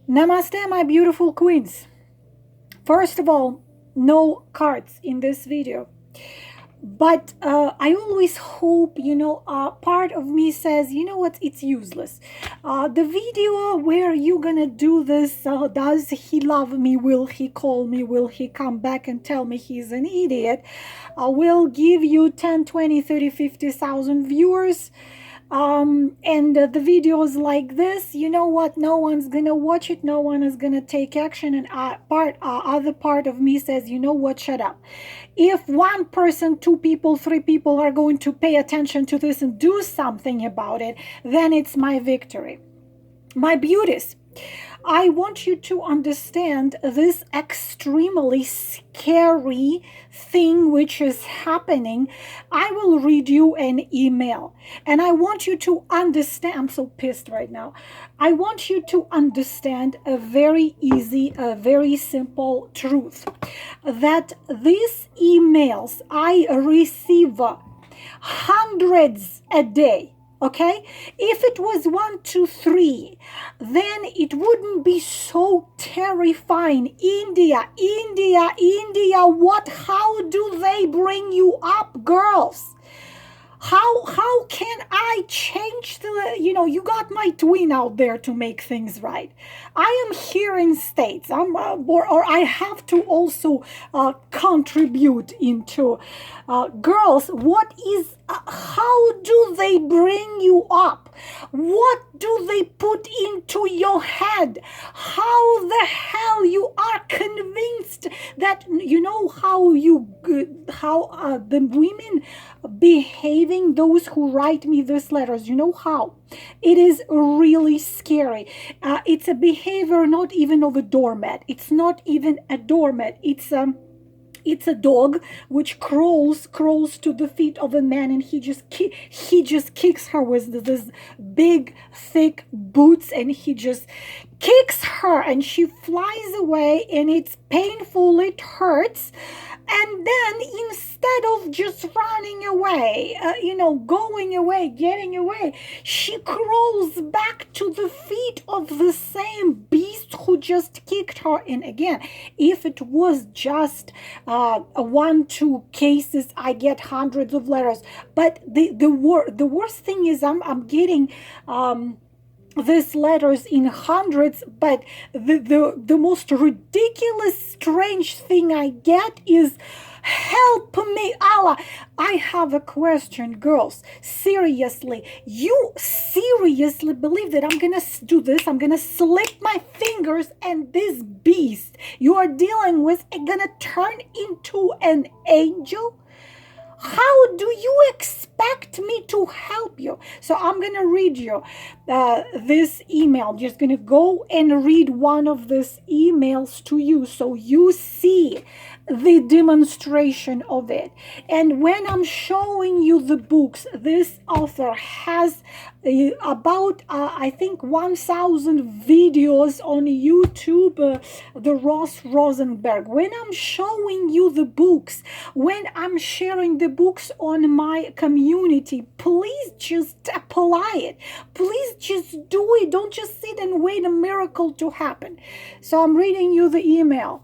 Namaste, my beautiful queens. First of all, no cards in this video. But I always hope, part of me says, you know what, it's useless. The video where you're gonna do this, does he love me? Will he call me? Will he come back and tell me he's an idiot? Will give you 10, 20, 30, 50,000 viewers. And the videos like this, you know what, no one's gonna watch it, no one is gonna take action, and other part of me says, you know what, shut up. If one person, two people, three people are going to pay attention to this and do something about it, then it's my victory. My beauties, I want you to understand this extremely scary thing which is happening. I will read you an email and I want you to understand. I'm so pissed right now. I want you to understand a very easy, a very simple truth, that these emails I receive hundreds a day. Okay, if it was 1, 2, 3, then it wouldn't be so terrifying. India, what, how do they bring you up, girls? How can I change the, you got my twin out there to make things right. I am here in States. Or I have to also contribute into girls. What is, how do they bring you up? What do they put into your head? How the hell you are convinced that, how the women behaving, those who write me these letters, how it is really scary. It's a behavior not even of a doormat. It's not even a doormat. It's a dog which crawls to the feet of a man, and he just kicks her with this big thick boots, and he just kicks her and she flies away, and it's painful, it hurts. And then instead of just running away, going away, getting away, she crawls back to the feet of the same beast who just kicked her. And again, if it was just 1, 2 cases, I get hundreds of letters. But the worst thing is I'm getting these letters in hundreds, but the most ridiculous, strange thing I get is, help me, Allah. I have a question, girls. Seriously, you seriously believe that I'm gonna do this? I'm gonna slip my fingers and this beast you are dealing with is gonna turn into an angel? How do you expect me to help you? So I'm going to read you this email. Just going to go and read one of these emails to you so you see the demonstration of it. And when I'm showing you the books, this author has about I think 1,000 videos on YouTube, the Ross Rosenberg. When I'm showing you the books, when I'm sharing the books on my community, please just apply it. Please just do it. Don't just sit and wait a miracle to happen. So I'm reading you the email.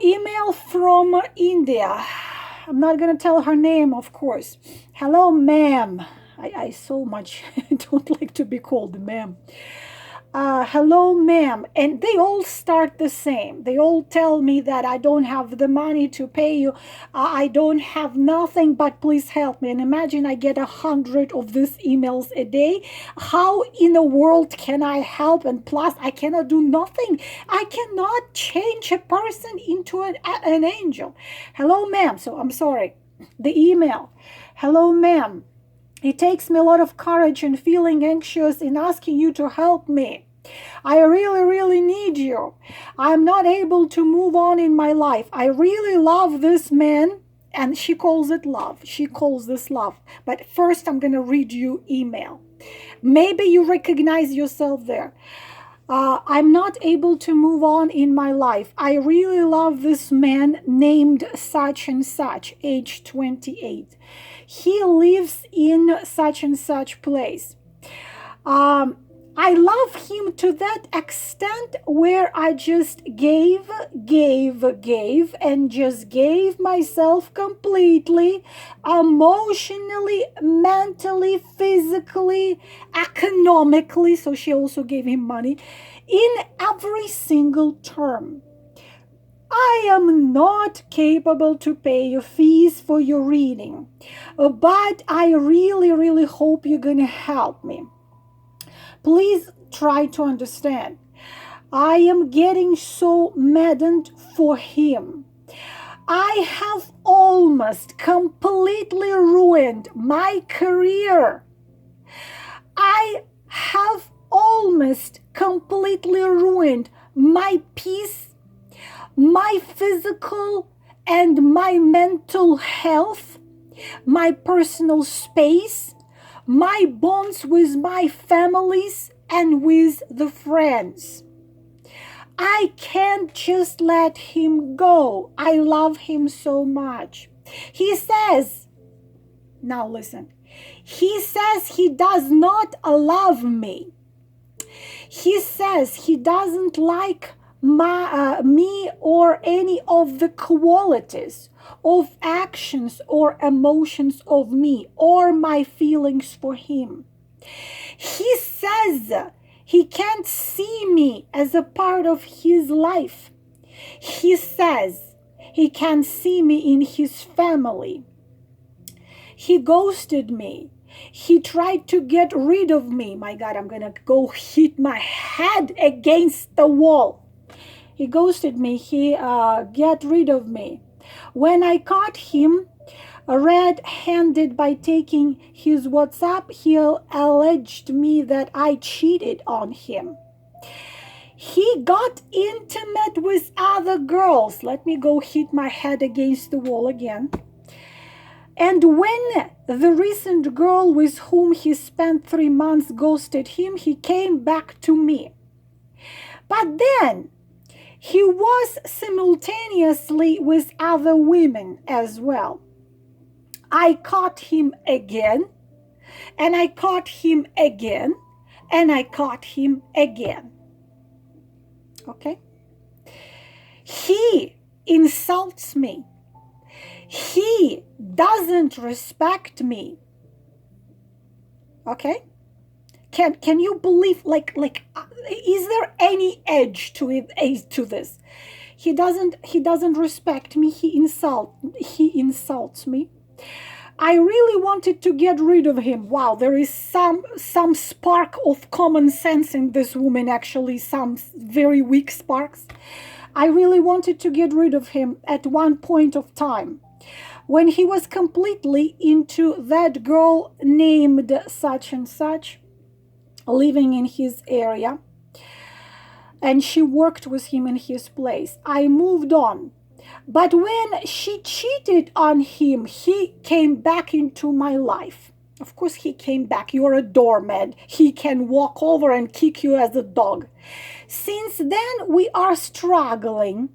Email from India. I'm not going to tell her name, of course. Hello, ma'am. I so much don't like to be called ma'am. Hello, ma'am. And they all start the same. They all tell me that I don't have the money to pay you. I don't have nothing, but please help me. And imagine I get 100 of these emails a day. How in the world can I help? And plus, I cannot do nothing. I cannot change a person into an angel. Hello, ma'am. So I'm sorry. The email. Hello, ma'am. It takes me a lot of courage and feeling anxious in asking you to help me. I really, really need you. I'm not able to move on in my life. I really love this man. And she calls it love. She calls this love. But first, I'm going to read you email. Maybe you recognize yourself there. I'm not able to move on in my life. I really love this man named such and such, age 28. He lives in such and such place. I love him to that extent where I just gave, and just gave myself completely, emotionally, mentally, physically, economically. So she also gave him money in every single term. I am not capable to pay your fees for your reading, but I really, really hope you're going to help me. Please try to understand. I am getting so maddened for him. I have almost completely ruined my career. I have almost completely ruined my peace, my physical and my mental health, my personal space, my bonds with my families and with the friends. I can't just let him go. I love him so much. He says, now listen, he says he does not love me. He says he doesn't like me or any of the qualities of actions or emotions of me or my feelings for him. He says he can't see me as a part of his life. He says he can't see me in his family. He ghosted me. He tried to get rid of me. My God, I'm going to go hit my head against the wall. He ghosted me. He got rid of me. When I caught him red-handed by taking his WhatsApp, he alleged me that I cheated on him. He got intimate with other girls. Let me go hit my head against the wall again. And when the recent girl with whom he spent 3 months ghosted him, he came back to me. But then he was simultaneously with other women as well. I caught him again, and I caught him again, and I caught him again. Okay? He insults me. He doesn't respect me. Okay? Can you believe, is there any edge to it, to this? He doesn't respect me. He insults me. I really wanted to get rid of him. Wow, there is some spark of common sense in this woman, actually, some very weak sparks. I really wanted to get rid of him at one point of time, when he was completely into that girl named such and such, living in his area, and she worked with him in his place. I moved on. But when she cheated on him, he came back into my life. Of course, he came back. You're a doormat. He can walk over and kick you as a dog. Since then, we are struggling.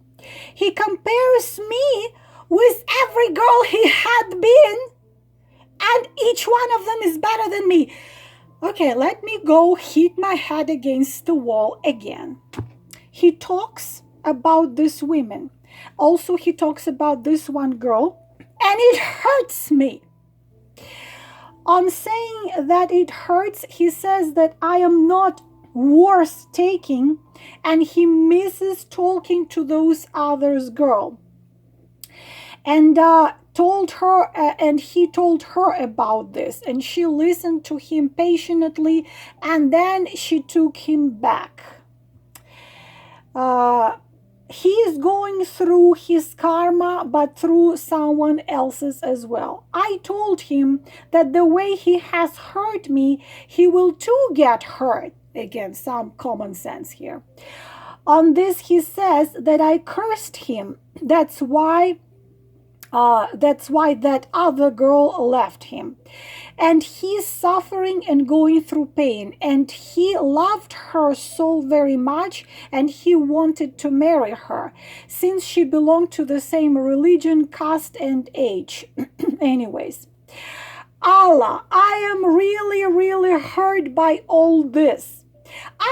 He compares me with every girl he had been, and each one of them is better than me. Okay, let me go hit my head against the wall again. He talks about this women. Also, he talks about this one girl, and it hurts me. On saying that it hurts, he says that I am not worth taking, and he misses talking to those others girl. And he told her about this, and she listened to him patiently, and then she took him back. He is going through his karma, but through someone else's as well. I told him that the way he has hurt me, he will too get hurt. Again, some common sense here. On this, he says that I cursed him. That's why that other girl left him. And he's suffering and going through pain. And he loved her so very much, and he wanted to marry her, since she belonged to the same religion, caste, and age. Anyways, Allah, I am really, really hurt by all this.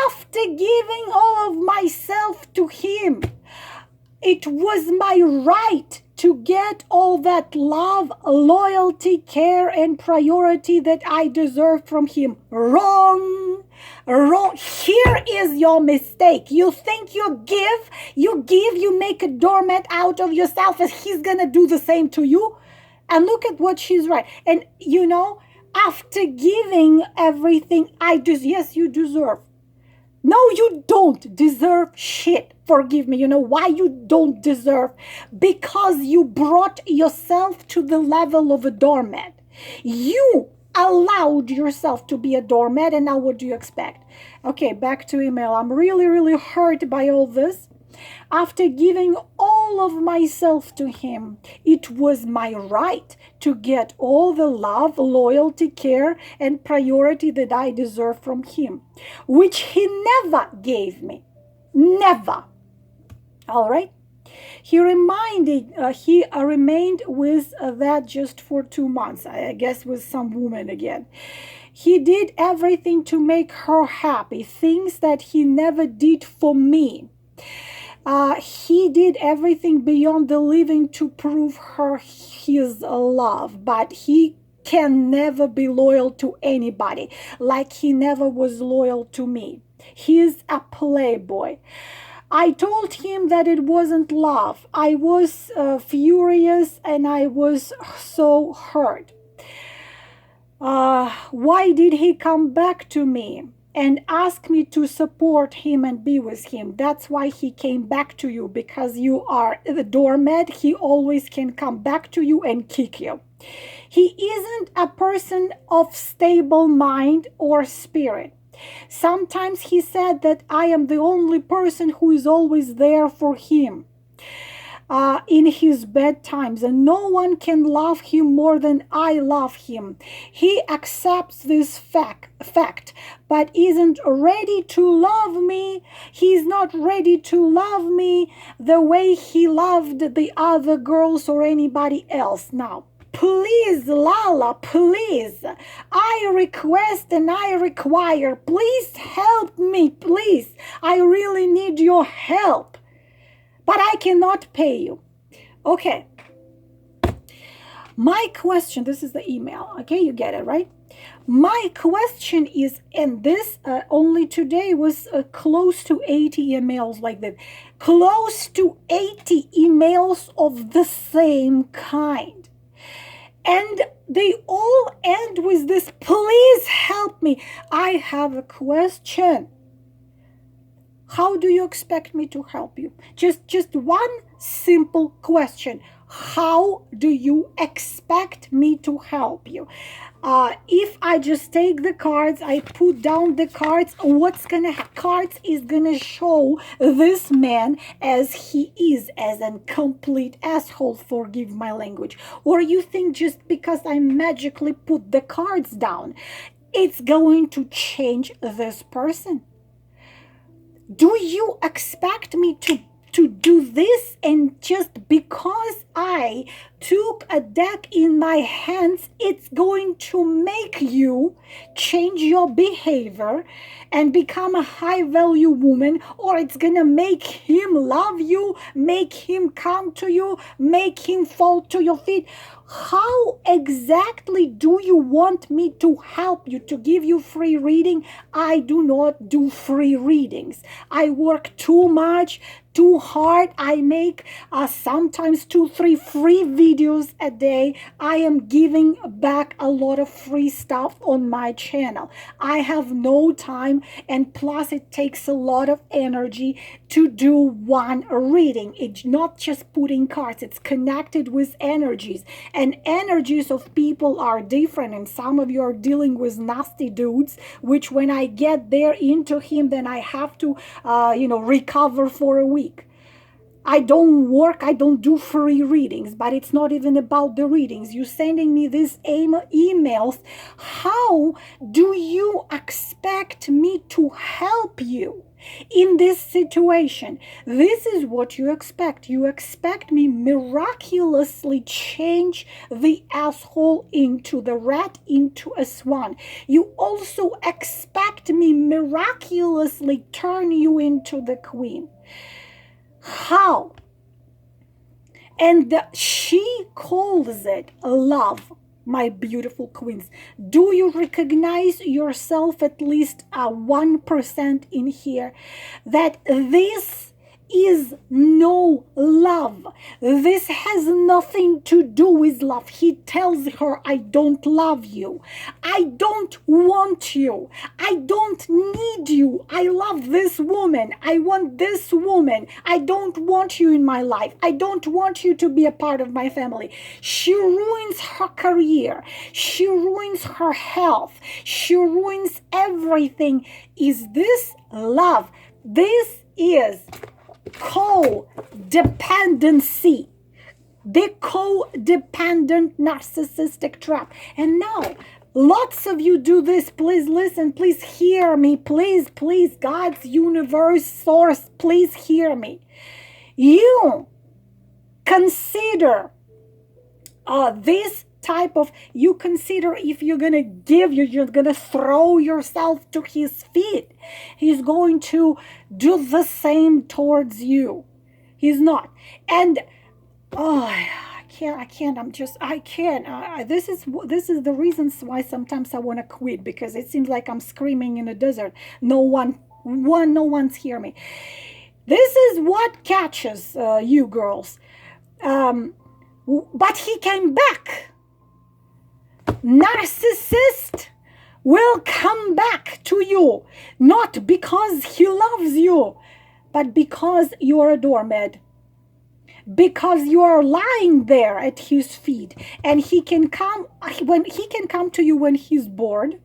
After giving all of myself to him, it was my right to get all that love, loyalty, care, and priority that I deserve from him. Wrong. Wrong. Here is your mistake. You think you give, you make a doormat out of yourself, and he's gonna do the same to you. And look at what she's right. And you know, after giving everything yes, you deserve. No, you don't deserve shit. Forgive me. You know why you don't deserve? Because you brought yourself to the level of a doormat. You allowed yourself to be a doormat, and now what do you expect? Okay, back to email. I'm really, really hurt by all this. After giving all of myself to him, it was my right to get all the love, loyalty, care, and priority that I deserve from him, which he never gave me. Never. All right? He remained with that just for 2 months, I guess with some woman again. He did everything to make her happy, things that he never did for me. He did everything beyond the living to prove her his love, but he can never be loyal to anybody, like he never was loyal to me. He's a playboy. I told him that it wasn't love. I was furious and I was so hurt. Why did he come back to me and ask me to support him and be with him? That's why he came back to you, because you are the doormat. He always can come back to you and kick you. He isn't a person of stable mind or spirit. Sometimes he said that I am the only person who is always there for him in his bad times, and no one can love him more than I love him. He accepts this fact, but isn't ready to love me. He's not ready to love me the way he loved the other girls or anybody else. Now, please, Lala, please, I request and I require, please help me, please. I really need your help, but I cannot pay you. Okay. My question, this is the email, okay? You get it, right? My question is, and this only today was close to 80 emails like that. Close to 80 emails of the same kind. And they all end with this, please help me. I have a question. How do you expect me to help you? Just one simple question. How do you expect me to help you? If I just take the cards, I put down the cards, cards is gonna show this man as he is, as a complete asshole, forgive my language. Or you think just because I magically put the cards down, it's going to change this person? Do you expect me to do this, and just because I took a deck in my hands, it's going to make you change your behavior and become a high-value woman, or it's gonna make him love you, make him come to you, make him fall to your feet? How exactly do you want me to help you, to give you free reading? I do not do free readings. I work too much, too hard. I make sometimes 2-3 free videos a day. I am giving back a lot of free stuff on my channel. I have no time, and plus it takes a lot of energy to do one reading. It's not just putting cards, it's connected with energies, and energies of people are different, and some of you are dealing with nasty dudes, which when I get there into him, then I have to recover for a week. I don't work, I don't do free readings, but it's not even about the readings. You're sending me these emails. How do you expect me to help you in this situation? This is what you expect. You expect me miraculously change the asshole into the rat into a swan. You also expect me miraculously turn you into the queen. How? And she calls it love, my beautiful queens. Do you recognize yourself, at least 1% in here, that this is no love? This has nothing to do with love. He tells her, I don't love you. I don't want you. I don't need you. I love this woman. I want this woman. I don't want you in my life. I don't want you to be a part of my family. She ruins her career. She ruins her health. She ruins everything. Is this love? This is codependency, the codependent narcissistic trap. And now lots of you do this. Please listen, please hear me, please, God's universe source, please hear me. You consider this type of, you consider if you're gonna give, you're gonna throw yourself to his feet, he's going to do the same towards you. He's not. And I can't. This is the reasons why sometimes I want to quit, because it seems like I'm screaming in the desert. No one's hear me. This is what catches you girls. But he came back. Narcissist will come back to you, not because he loves you, but because you are a doormat, because you are lying there at his feet. And he can come to you when he's bored.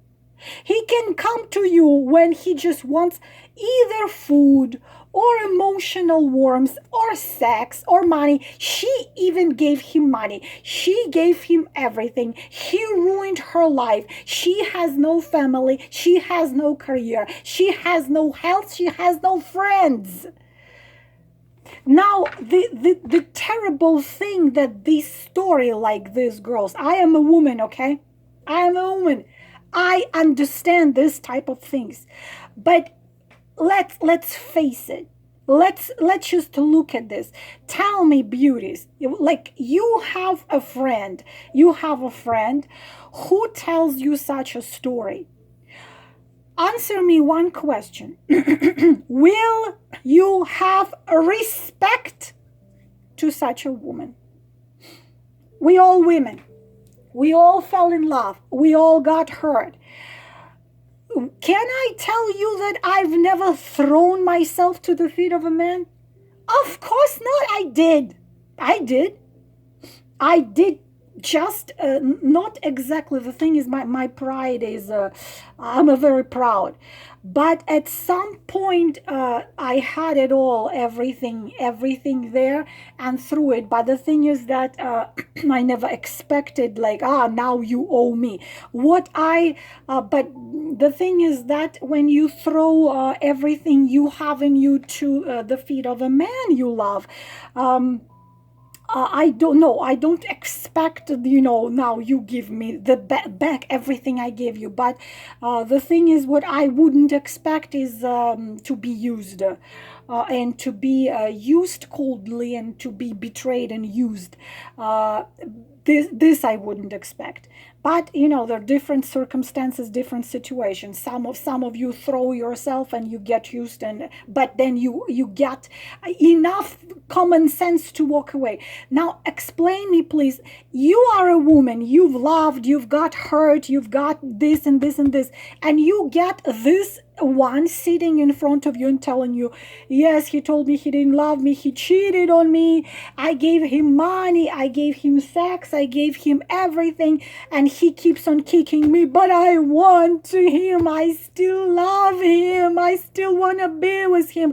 He can come to you when he just wants either food or emotional warmth or sex or money. She even gave him money. She gave him everything. He ruined her life. She has no family. She has no career. She has no health. She has no friends. Now, the terrible thing that this story like this, girls, I am a woman, okay? I am a woman. I understand this type of things. But let's face it. Let's just look at this. Tell me, beauties, like you have a friend who tells you such a story. Answer me one question. Will you have respect to such a woman? We all women. We all fell in love. We all got hurt. Can I tell you that I've never thrown myself to the feet of a man? Of course not. I did. Just not exactly. The thing is, my pride is, I'm a very proud. But at some point, I had it all, everything there and through it. But the thing is that I never expected, like, now you owe me. But the thing is that when you throw everything you have in you to the feet of a man you love, I don't know. I don't expect, now you give me the back everything I gave you. But the thing is, what I wouldn't expect is to be used and to be used coldly and to be betrayed and used. This I wouldn't expect. But there are different circumstances, different situations. Some of you throw yourself and you get used, but then you get enough common sense to walk away. Now explain me, please. You are a woman. You've loved. You've got hurt. You've got this and this and this, and you get this one sitting in front of you and telling you, yes, he told me he didn't love me, he cheated on me, I gave him money, I gave him sex, I gave him everything, and he keeps on kicking me, but I want him, I still love him, I still want to be with him.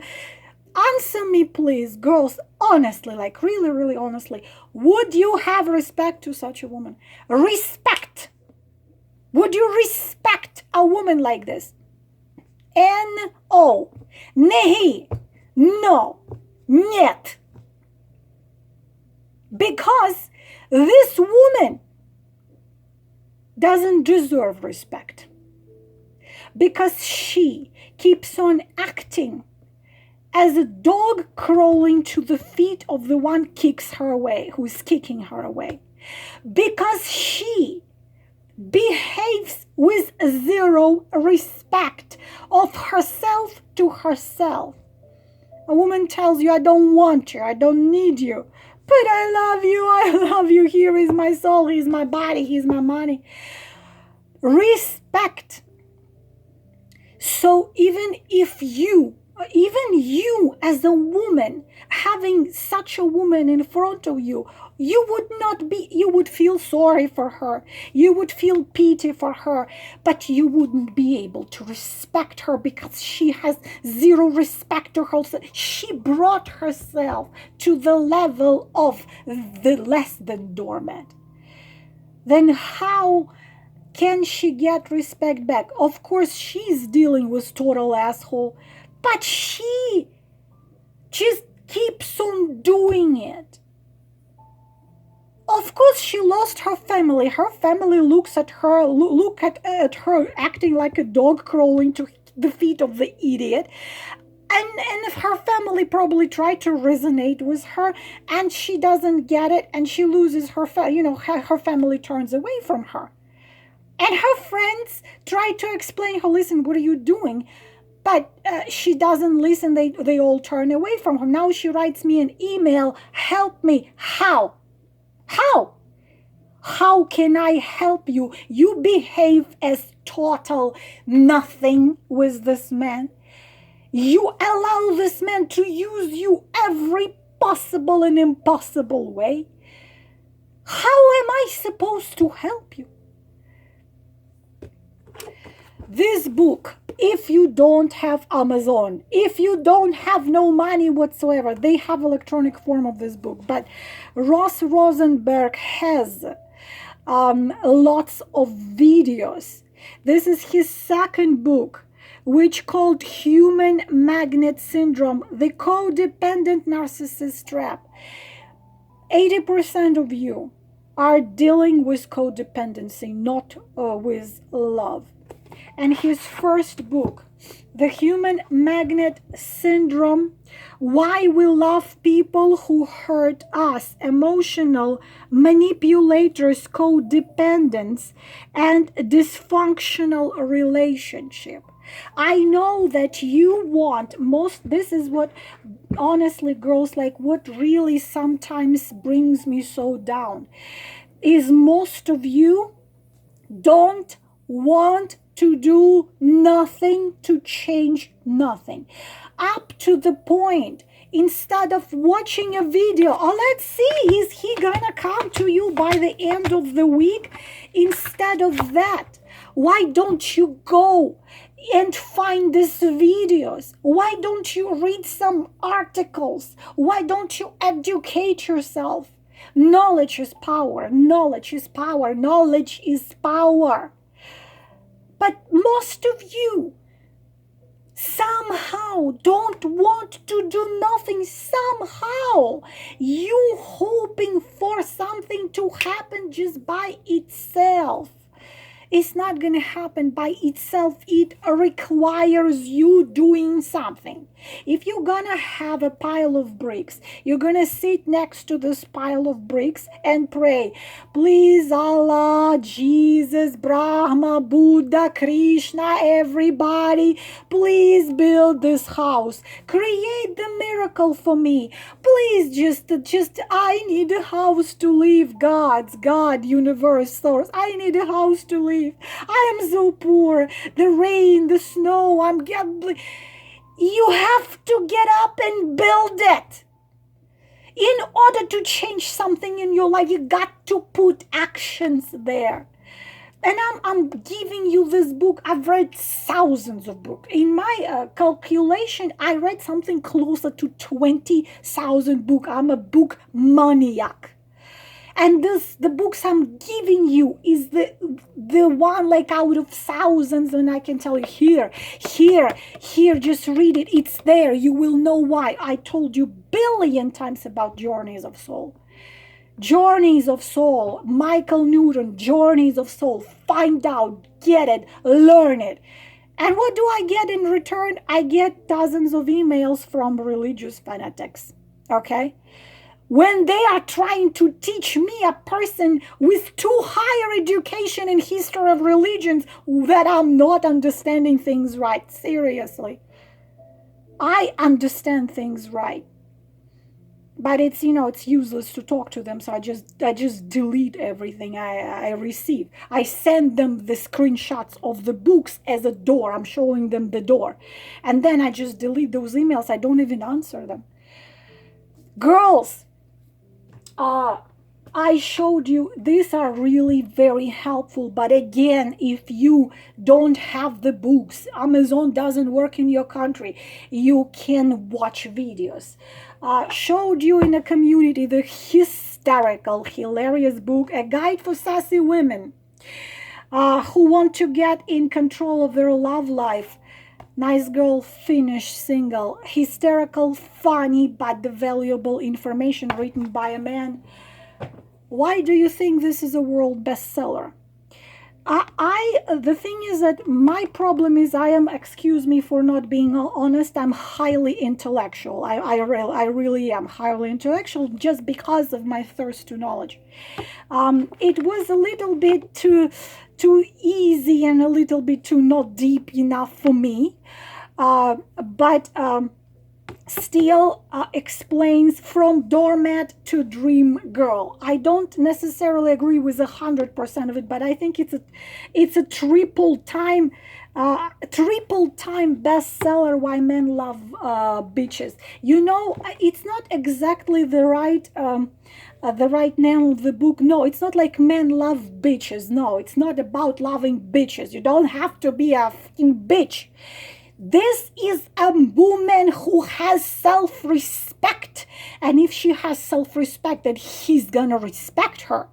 Answer me, please, girls, honestly, like really, really honestly. Would you have respect to such a woman? Respect. Would you respect a woman like this? No. Nehi. No. Нет. Because this woman doesn't deserve respect. Because she keeps on acting as a dog crawling to the feet of the one kicks her away, who is kicking her away. Because she behaves with zero respect of herself to herself. A woman tells you, I don't want you, I don't need you, but I love you, here is my soul, here's my body, here's my money. Respect. So even you as a woman, having such a woman in front of you, you would feel sorry for her, you would feel pity for her, but you wouldn't be able to respect her because she has zero respect to herself. She brought herself to the level of the less than doormat. Then how can she get respect back? Of course, she's dealing with total asshole, but she just keeps on doing it. Of course, she lost her family. Her family look at her acting like a dog crawling to the feet of the idiot. And her family probably tried to resonate with her, and she doesn't get it, and she loses her family turns away from her. And her friends try to explain her, listen, what are you doing? But she doesn't listen. They all turn away from her. Now she writes me an email, help me. How? How? How can I help you? You behave as total nothing with this man. You allow this man to use you every possible and impossible way. How am I supposed to help you? This book, if you don't have Amazon, if you don't have no money whatsoever, they have electronic form of this book, but Ross Rosenberg has lots of videos. This is his second book, which called Human Magnet Syndrome, the Codependent Narcissist Trap. 80% of you are dealing with codependency, not with love. And his first book, The Human Magnet Syndrome, Why We Love People Who Hurt Us, Emotional Manipulators, Codependence, and Dysfunctional Relationship. I know that you want this is what, honestly, girls, like what really sometimes brings me so down, is most of you don't want to do nothing to change nothing. Up to the point, instead of watching a video, let's see, is he gonna come to you by the end of the week? Instead of that, why don't you go and find these videos? Why don't you read some articles? Why don't you educate yourself? Knowledge is power. Knowledge is power. Knowledge is power. But most of you somehow don't want to do nothing. Somehow you hoping for something to happen just by itself. It's not going to happen by itself. It requires you doing something. If you're going to have a pile of bricks, you're going to sit next to this pile of bricks and pray, please Allah, Jesus, Brahma, Buddha, Krishna, everybody, please build this house. Create the miracle for me. Please just I need a house to live. God, universe, source. I need a house to live. I am so poor. The rain, the snow, you have to get up and build it. In order to change something in your life, you got to put actions there. And I'm giving you this book. I've read thousands of books. In my calculation, I read something closer to 20,000 books. I'm a book maniac. And the books I'm giving you is the one like out of thousands, and I can tell you here, just read it. It's there. You will know why. I told you billion times about Journeys of Soul. Journeys of Soul, Michael Newton, Journeys of Soul. Find out, get it, learn it. And what do I get in return? I get dozens of emails from religious fanatics, okay? When they are trying to teach me, a person with too higher education in history of religions, that I'm not understanding things right. Seriously. I understand things right. But it's, it's useless to talk to them, so I just delete everything I receive. I send them the screenshots of the books as a door. I'm showing them the door. And then I just delete those emails. I don't even answer them. Girls, I showed you, these are really very helpful. But again, if you don't have the books, Amazon doesn't work in your country, you can watch videos. Showed you in the community the hysterical, hilarious book, A Guide for Sassy Women who want to get in control of their love life. Nice Girl Finish Single. Hysterical, funny, but valuable information written by a man. Why do you think this is a world bestseller? The thing is that my problem is excuse me for not being honest, I'm highly intellectual. I really am highly intellectual just because of my thirst to knowledge. It was a little bit too easy and a little bit too not deep enough for me. But still explains from doormat to dream girl. I don't necessarily agree with 100% of it, but I think it's a triple time bestseller. Why Men Love Bitches. It's not exactly the right name of the book. No, it's not like Men Love Bitches. No, it's not about loving bitches. You don't have to be a fucking bitch. This is a woman who has self-respect. And if she has self-respect, then he's gonna respect her.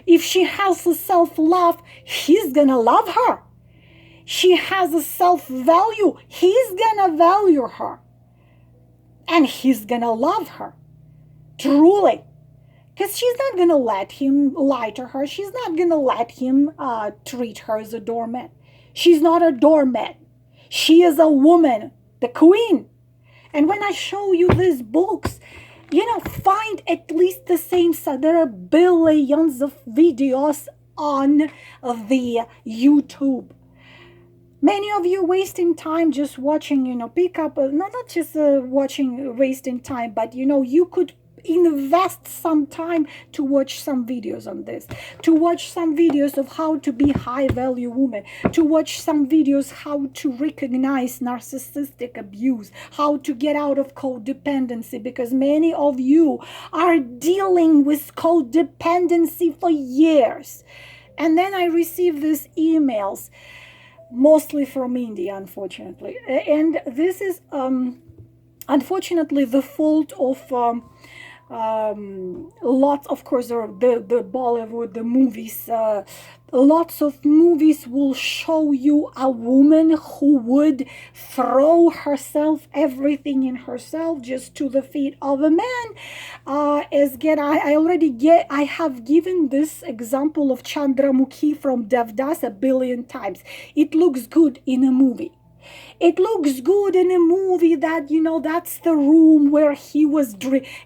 If she has a self-love, he's gonna love her. She has a self-value, he's gonna value her. And he's gonna love her. Truly. Because she's not gonna let him lie to her. She's not gonna let him treat her as a doormat. She's not a doormat. She is a woman, the queen. And when I show you these books, find at least the same size. There are billions of videos on the YouTube. Many of you wasting time just watching, pick up, not just watching, wasting time, but, you could invest some time to watch some videos on this, to watch some videos of how to be high value woman, to watch some videos how to recognize narcissistic abuse, how to get out of codependency, because many of you are dealing with codependency for years. And then I receive these emails, mostly from India, unfortunately, and this is unfortunately the fault of lots, of course, the Bollywood, the movies. Lots of movies will show you a woman who would throw herself, everything in herself, just to the feet of a man. I have given this example of Chandramukhi from Devdas a billion times. It looks good in a movie. It looks good in a movie that, that's the room where he was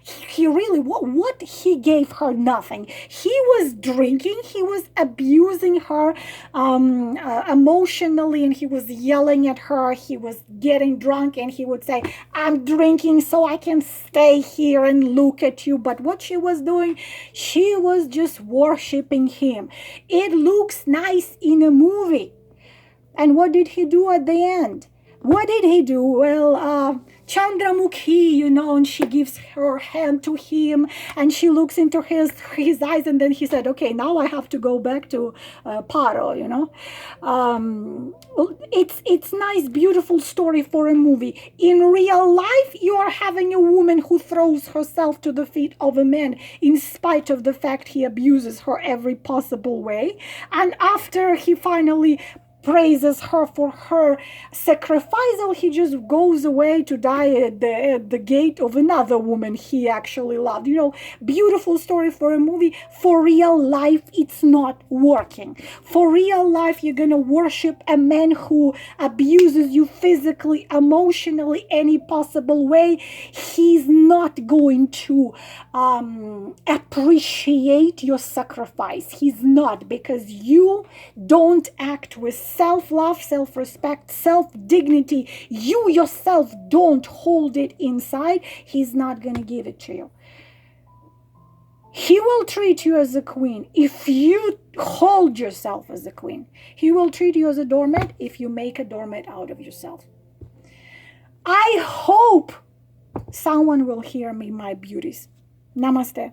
he really, what he gave her? Nothing. He was drinking, he was abusing her emotionally, and he was yelling at her, he was getting drunk, and he would say, I'm drinking so I can stay here and look at you. But what she was doing, she was just worshiping him. It looks nice in a movie. And what did he do at the end? What did he do? Well, Chandramukhi, and she gives her hand to him, and she looks into his eyes, and then he said, okay, now I have to go back to Paro, It's nice, beautiful story for a movie. In real life, you are having a woman who throws herself to the feet of a man in spite of the fact he abuses her every possible way. And after he finally praises her for her sacrifice, he just goes away to die at the gate of another woman he actually loved. Beautiful story for a movie. For real life, it's not working. For real life, you're gonna worship a man who abuses you physically, emotionally, any possible way. He's not going to appreciate your sacrifice. He's not, because you don't act with self-love, self-respect, self-dignity. You yourself don't hold it inside. He's not going to give it to you. He will treat you as a queen if you hold yourself as a queen. He will treat you as a doormat if you make a doormat out of yourself. I hope someone will hear me, my beauties. Namaste.